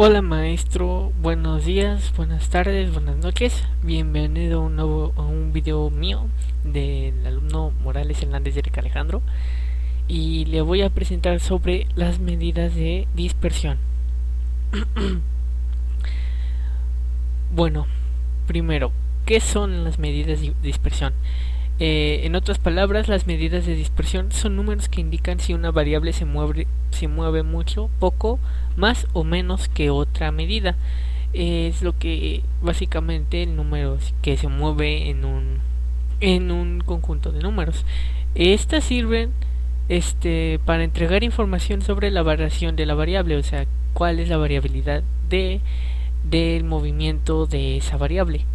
Hola maestro, buenos días, buenas tardes, buenas noches. Bienvenido a un video mío del alumno Morales Hernández de Eric Alejandro y le voy a presentar sobre las medidas de dispersión. Bueno, primero, ¿qué son las medidas de dispersión? En otras palabras, las medidas de dispersión son números que indican si una variable se mueve mucho, poco, más o menos que otra medida. Es lo que básicamente el número que se mueve en un conjunto de números. Estas sirven para entregar información sobre la variación de la variable, o sea, cuál es la variabilidad del movimiento de esa variable,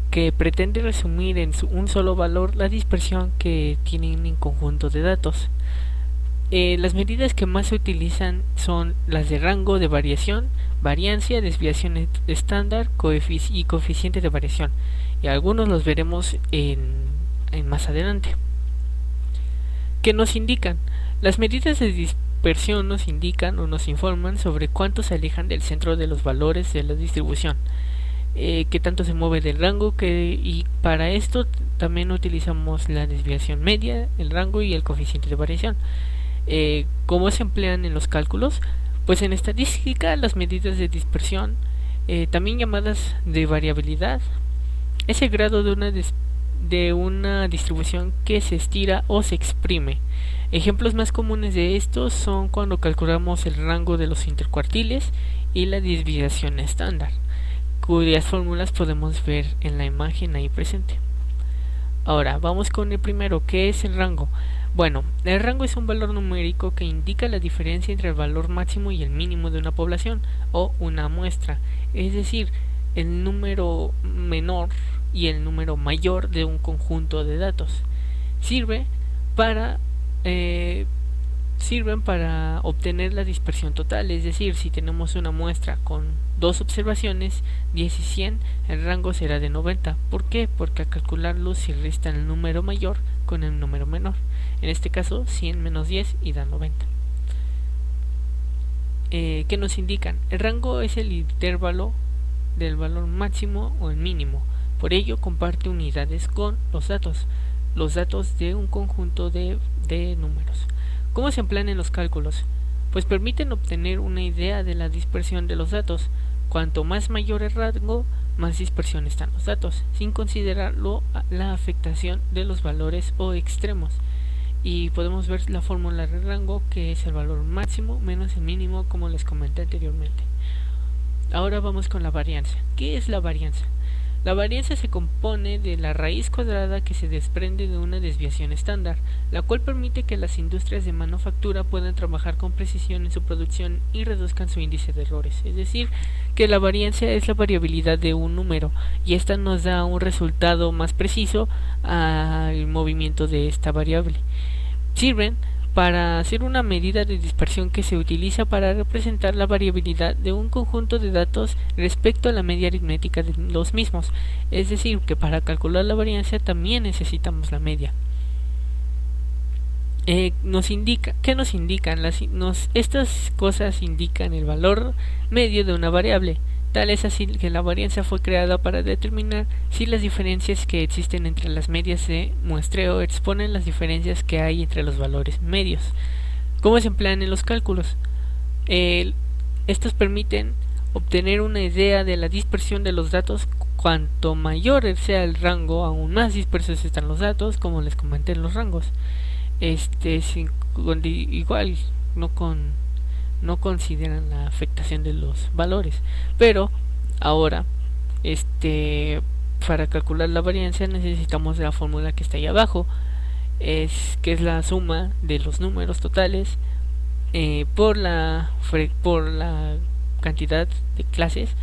que pretende resumir en un solo valor la dispersión que tiene un conjunto de datos. Las medidas que más se utilizan son las de rango de variación, variancia, desviación estándar y coeficiente de variación, y algunos los veremos en más adelante. ¿Qué nos indican? Las medidas de dispersión nos indican o nos informan sobre cuánto se alejan del centro de los valores de la distribución, qué tanto se mueve del rango, y para esto también utilizamos la desviación media, el rango y el coeficiente de variación. ¿Cómo se emplean en los cálculos? Pues en estadística las medidas de dispersión, también llamadas de variabilidad, es el grado de una distribución que se estira o se exprime. Ejemplos más comunes de estos son cuando calculamos el rango de los intercuartiles y la desviación estándar, cuyas fórmulas podemos ver en la imagen ahí presente. Ahora, vamos con el primero, ¿qué es el rango? Bueno, el rango es un valor numérico que indica la diferencia entre el valor máximo y el mínimo de una población o una muestra, es decir, el número menor y el número mayor de un conjunto de datos. Sirven para obtener la dispersión total, es decir, si tenemos una muestra con dos observaciones, 10 y 100, el rango será de 90. ¿Por qué? Porque al calcularlo se resta el número mayor con el número menor. En este caso, 100 menos 10 y da 90. ¿Qué nos indican? El rango es el intervalo del valor máximo o el mínimo. Por ello, comparte unidades con los datos de un conjunto de números. ¿Cómo se emplean en los cálculos? Pues permiten obtener una idea de la dispersión de los datos. Cuanto más mayor el rango, más dispersión están los datos, sin considerar la afectación de los valores o extremos. Y podemos ver la fórmula de rango, que es el valor máximo menos el mínimo, como les comenté anteriormente. Ahora vamos con la varianza. ¿Qué es la varianza? La varianza se compone de la raíz cuadrada que se desprende de una desviación estándar, la cual permite que las industrias de manufactura puedan trabajar con precisión en su producción y reduzcan su índice de errores. Es decir, que la varianza es la variabilidad de un número, y esta nos da un resultado más preciso al movimiento de esta variable. Sirven para hacer una medida de dispersión que se utiliza para representar la variabilidad de un conjunto de datos respecto a la media aritmética de los mismos, es decir, que para calcular la varianza también necesitamos la media. ¿Qué nos indican? Estas cosas indican el valor medio de una variable. Tal es así que la varianza fue creada para determinar si las diferencias que existen entre las medias de muestreo exponen las diferencias que hay entre los valores medios. ¿Cómo se emplean en los cálculos? Estos permiten obtener una idea de la dispersión de los datos. Cuanto mayor sea el rango, aún más dispersos están los datos, como les comenté en los rangos. Igual no consideran la afectación de los valores, pero ahora para calcular la varianza necesitamos la fórmula que está ahí abajo, que es la suma de los números totales por la cantidad de clases,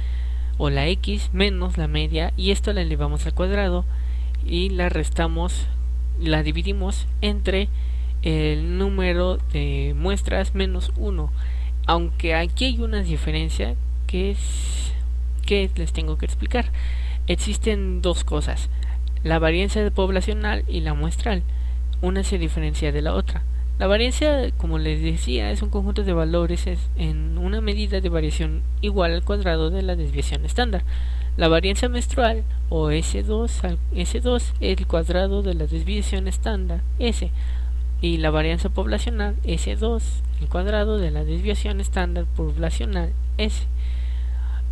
o la x menos la media, y esto la elevamos al cuadrado y la dividimos entre el número de muestras menos 1. Aunque aquí hay una diferencia que les tengo que explicar. Existen dos cosas: la varianza poblacional y la muestral. Una se diferencia de la otra. La varianza, como les decía, es un conjunto de valores en una medida de variación igual al cuadrado de la desviación estándar. La varianza menstrual, o S2 es el cuadrado de la desviación estándar S, y la varianza poblacional, S2, el cuadrado de la desviación estándar poblacional S.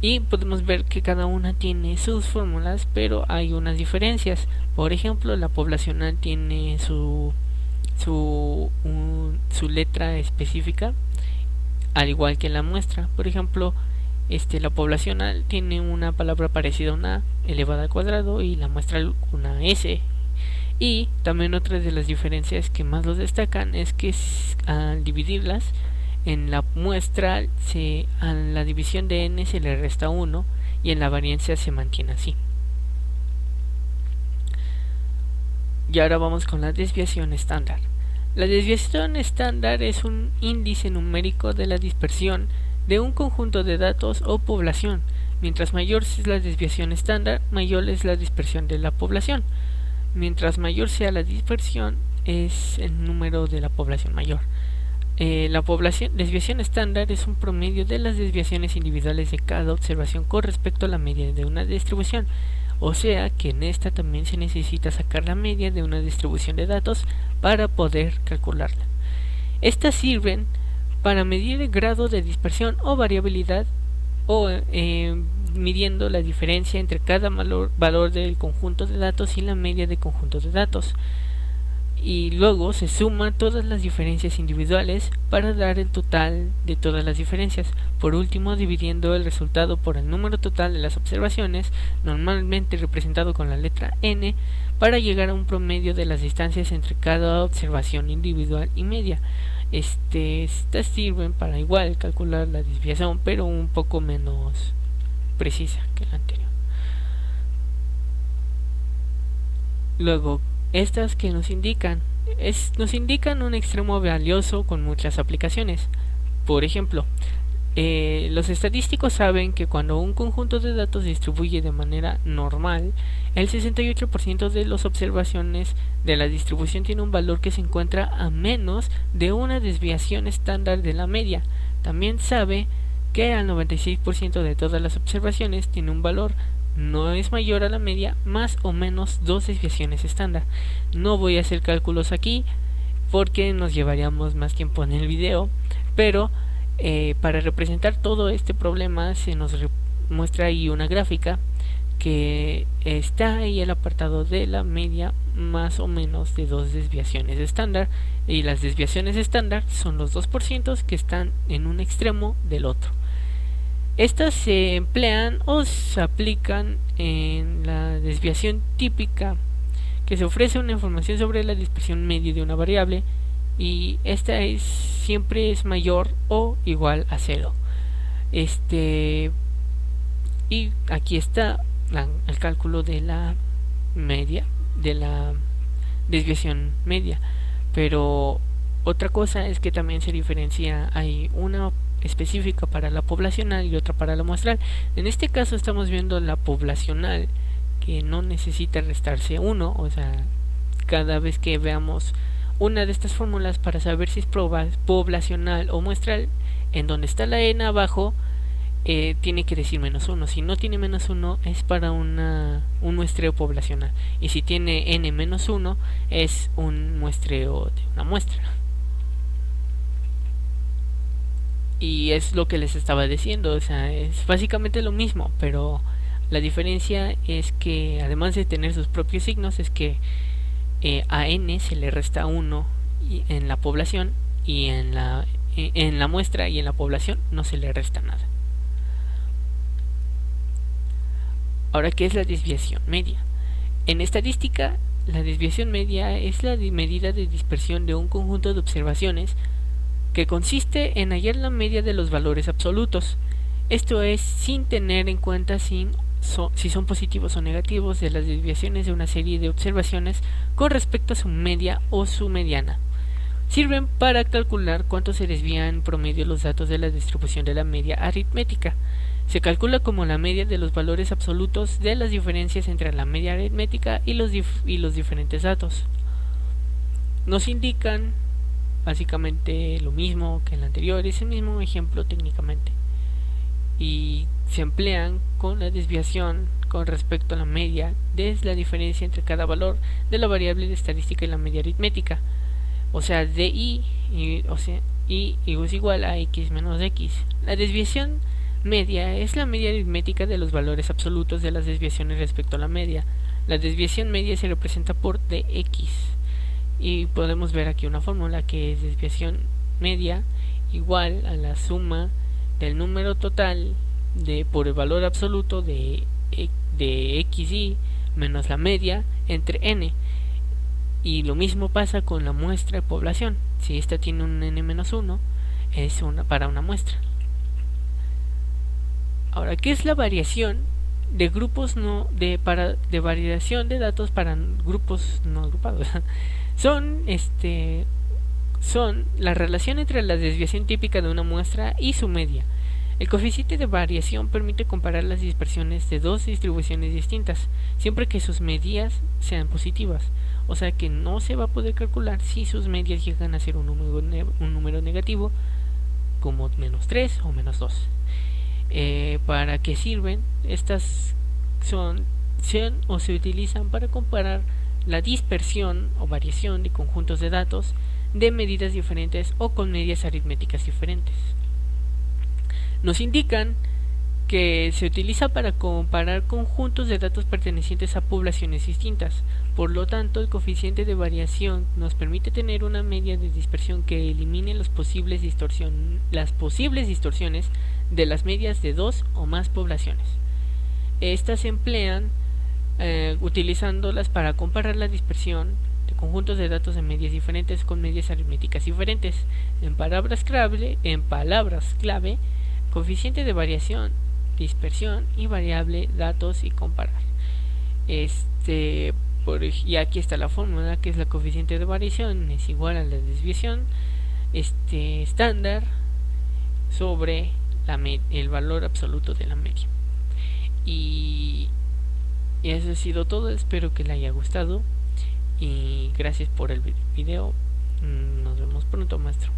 Y podemos ver que cada una tiene sus fórmulas, pero hay unas diferencias. Por ejemplo, la poblacional tiene su letra específica, al igual que la muestra. Por ejemplo, la poblacional tiene una palabra parecida a una elevada al cuadrado y la muestra una S. Y también otra de las diferencias que más los destacan es que al dividirlas en la muestra a la división de n se le resta 1 y en la varianza se mantiene así. Y ahora vamos con la desviación estándar. La desviación estándar es un índice numérico de la dispersión de un conjunto de datos o población. Mientras mayor es la desviación estándar, mayor es la dispersión de la población. Mientras mayor sea la dispersión, es el número de la población mayor. La desviación estándar es un promedio de las desviaciones individuales de cada observación con respecto a la media de una distribución. O sea que en esta también se necesita sacar la media de una distribución de datos para poder calcularla. Estas sirven para medir el grado de dispersión o variabilidad o midiendo la diferencia entre cada valor del conjunto de datos y la media del conjunto de datos. Y luego se suman todas las diferencias individuales para dar el total de todas las diferencias. Por último, dividiendo el resultado por el número total de las observaciones, normalmente representado con la letra n, para llegar a un promedio de las distancias entre cada observación individual y media. Estas sirven para igual calcular la desviación, pero un poco menos precisa que la anterior. Luego, estas que nos indican un extremo valioso con muchas aplicaciones. Por ejemplo, los estadísticos saben que cuando un conjunto de datos se distribuye de manera normal, el 68% de las observaciones de la distribución tiene un valor que se encuentra a menos de una desviación estándar de la media. También sabe que al 96% de todas las observaciones tiene un valor no es mayor a la media más o menos 2 desviaciones estándar. No voy a hacer cálculos aquí porque nos llevaríamos más tiempo en el video, pero para representar todo este problema se nos muestra ahí una gráfica que está ahí el apartado de la media más o menos de 2 desviaciones estándar, y las desviaciones estándar son los 2% que están en un extremo del otro. Estas se emplean o se aplican en la desviación típica, que se ofrece una información sobre la dispersión media de una variable y esta siempre es mayor o igual a 0. Y aquí está el cálculo de la media, de la desviación media. Pero otra cosa es que también se diferencia, hay una específica para la poblacional y otra para la muestral. En este caso estamos viendo la poblacional, que no necesita restarse 1, o sea, cada vez que veamos una de estas fórmulas para saber si es poblacional o muestral, en donde está la n abajo tiene que decir -1. Si no tiene -1 es para un muestreo poblacional, y si tiene n-1 es un muestreo de una muestra. Y es lo que les estaba diciendo, o sea, es básicamente lo mismo, pero la diferencia es que además de tener sus propios signos, es que a n se le resta 1 en la población, y en la muestra y en la población no se le resta nada. Ahora, ¿qué es la desviación media? En estadística, la desviación media es la medida de dispersión de un conjunto de observaciones que consiste en hallar la media de los valores absolutos. Esto es, sin tener en cuenta si son positivos o negativos de las desviaciones de una serie de observaciones con respecto a su media o su mediana. Sirven para calcular cuánto se desvían en promedio los datos de la distribución de la media aritmética. Se calcula como la media de los valores absolutos de las diferencias entre la media aritmética y los diferentes datos. Nos indican básicamente lo mismo que el anterior, es el mismo ejemplo técnicamente, y se emplean con la desviación con respecto a la media desde la diferencia entre cada valor de la variable de estadística y la media aritmética, o sea, de o sea, y es igual a x menos x. La desviación media es la media aritmética de los valores absolutos de las desviaciones respecto a la media. La desviación media se representa por dx, y podemos ver aquí una fórmula que es desviación media igual a la suma del número total por el valor absoluto de xy menos la media entre n. Y lo mismo pasa con la muestra de población. Si esta tiene un n-1, es para una muestra. Ahora, ¿qué es la variación de grupos de variación de datos para grupos no agrupados? Son la relación entre la desviación típica de una muestra y su media. El coeficiente de variación permite comparar las dispersiones de dos distribuciones distintas, siempre que sus medias sean positivas. O sea que no se va a poder calcular si sus medias llegan a ser un número negativo, como menos 3 o menos 2. ¿Para qué sirven? Estas se utilizan para comparar la dispersión o variación de conjuntos de datos de medidas diferentes o con medias aritméticas diferentes. Nos indican que se utiliza para comparar conjuntos de datos pertenecientes a poblaciones distintas. Por lo tanto, el coeficiente de variación nos permite tener una media de dispersión que elimine las posibles distorsiones de las medias de dos o más poblaciones. Estas se emplean utilizándolas para comparar la dispersión de conjuntos de datos de medias diferentes con medias aritméticas diferentes. En palabras clave, coeficiente de variación, dispersión y variable datos y comparar. Y aquí está la fórmula, que es la coeficiente de variación es igual a la desviación estándar sobre el valor absoluto de la media. Y eso ha sido todo. Espero que le haya gustado y gracias por el video. Nos vemos pronto, maestro.